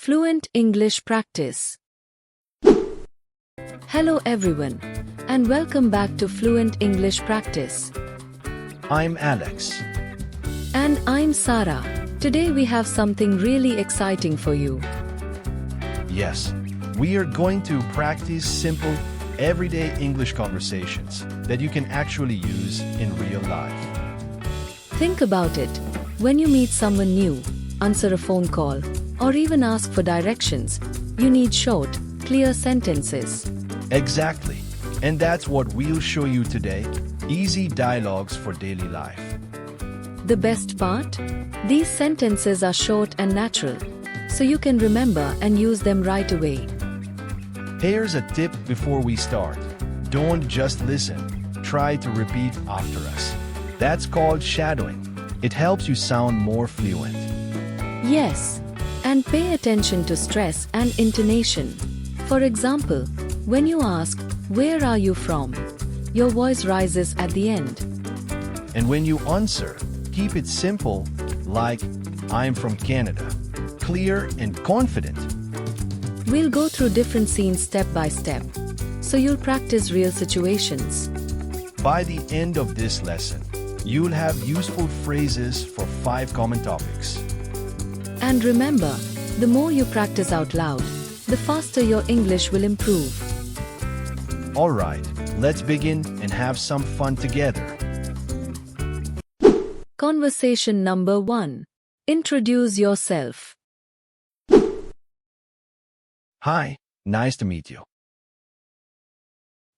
Fluent English Practice. Hello everyone, and welcome back to Fluent English Practice. I'm Alex. And I'm Sarah. Today we have something really exciting for you. Yes, we are going to practice simple, everyday English conversations that you can actually use in real life. Think about it. When you meet someone new, answer a phone call, or even ask for directions, you need short, clear sentences. Exactly. And that's what we'll show you today. Easy dialogues for daily life. The best part? These sentences are short and natural, so you can remember and use them right away. Here's a tip before we start. Don't just listen. Try to repeat after us. That's called shadowing. It helps you sound more fluent. Yes, and pay attention to stress and intonation. For example, when you ask, "Where are you from?" your voice rises at the end. And when you answer, keep it simple, like, "I'm from Canada." Clear and confident. We'll go through different scenes step by step, so you'll practice real situations. By the end of this lesson, you'll have useful phrases for 5 common topics. And remember, the more you practice out loud, the faster your English will improve. Alright, let's begin and have some fun together. Conversation number 1. Introduce yourself. Hi, nice to meet you.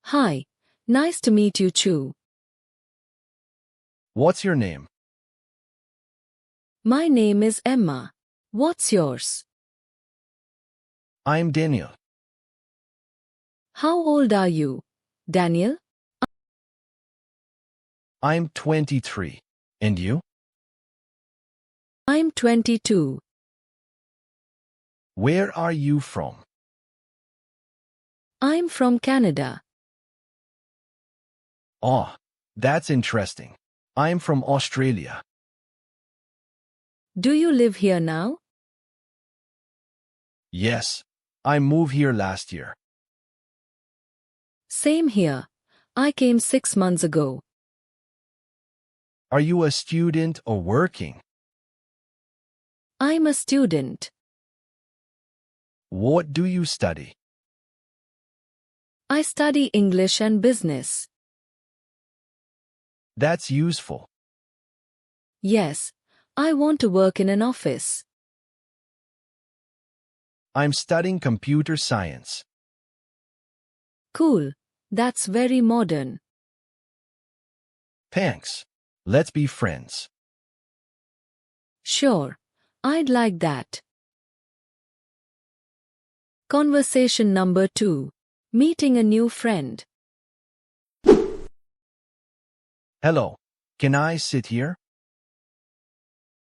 Hi, nice to meet you too. What's your name? My name is Emma. What's yours? I'm Daniel. How old are you, Daniel? I'm 23. And you? I'm 22. Where are you from? I'm from Canada. Oh, that's interesting. I'm from Australia. Do you live here now? Yes, I moved here last year. Same here. I came 6 months ago. Are you a student or working? I'm a student. What do you study? I study English and business. That's useful. Yes, I want to work in an office. I'm studying computer science. Cool. That's very modern. Thanks. Let's be friends. Sure, I'd like that. Conversation number 2. Meeting a new friend. Hello, can I sit here?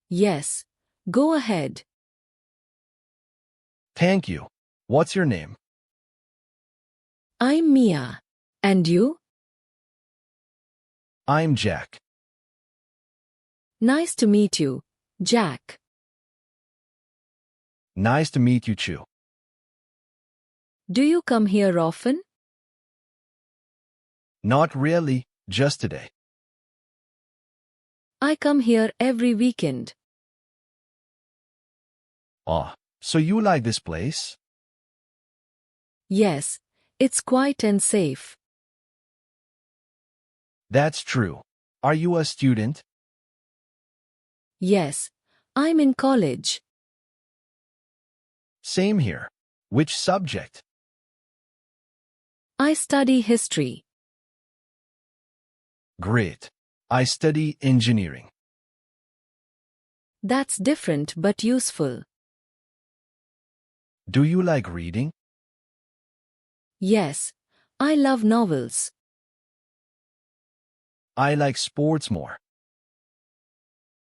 Yes, go ahead. Thank you. What's your name? I'm Mia. And you? I'm Jack. Nice to meet you, Jack. Nice to meet you too. Do you come here often? Not really, just today. I come here every weekend. Oh, so you like this place? Yes, it's quiet and safe. That's true. Are you a student? Yes, I'm in college. Same here. Which subject? I study history. Great. I study engineering. That's different but useful. Do you like reading? Yes, I love novels. I like sports more.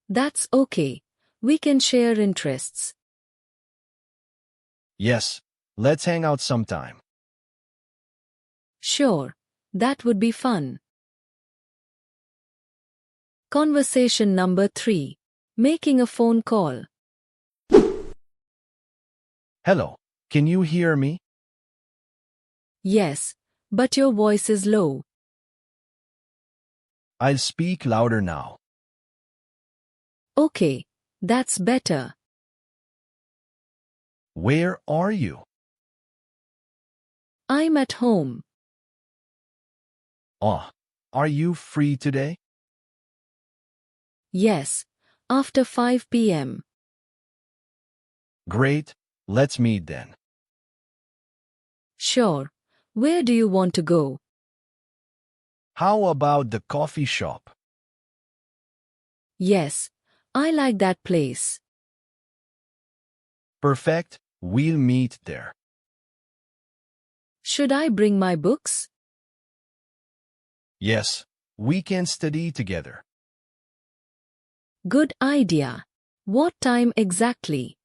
That's okay. We can share interests. Yes, let's hang out sometime. Sure, that would be fun. Conversation number 3. Making a phone call. Hello, can you hear me? Yes, but your voice is low. I'll speak louder now. Okay, that's better. Where are you? I'm at home. Oh, are you free today? Yes, after 5 p.m. Great, let's meet then. Sure. Where do you want to go? How about the coffee shop? Yes, I like that place. Perfect, we'll meet there. Should I bring my books? Yes, we can study together. Good idea. What time exactly?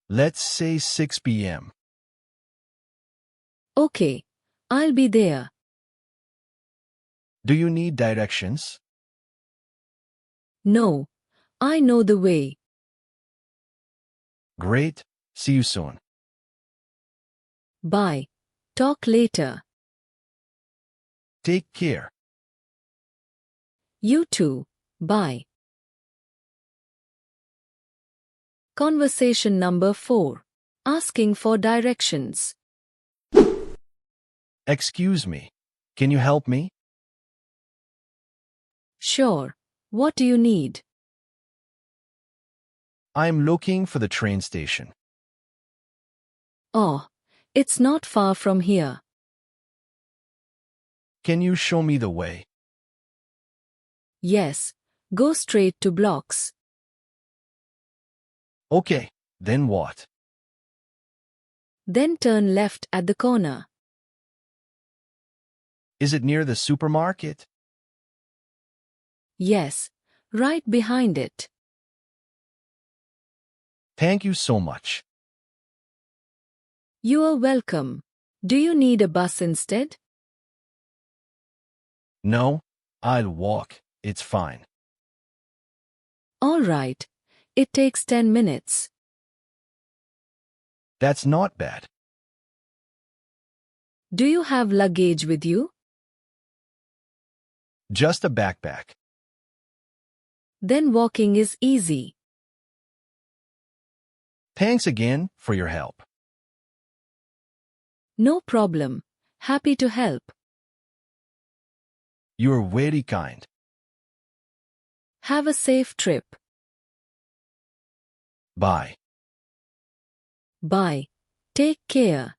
Let's say 6 p.m. Okay, I'll be there. Do you need directions? No, I know the way. Great, see you soon. Bye. Talk later. Take care. You too. Bye. Conversation number 4. Asking for directions. Excuse me, can you help me? Sure. What do you need? I'm looking for the train station. Oh, it's not far from here. Can you show me the way? Yes. Go straight to blocks. Okay, then what? Then turn left at the corner. Is it near the supermarket? Yes. Right behind it. Thank you so much. You are welcome. Do you need a bus instead? No, I'll walk, it's fine. All right. It takes 10 minutes. That's not bad. Do you have luggage with you? Just a backpack. Then walking is easy. Thanks again for your help. No problem. Happy to help. You're very kind. Have a safe trip. Bye. Bye. Take care.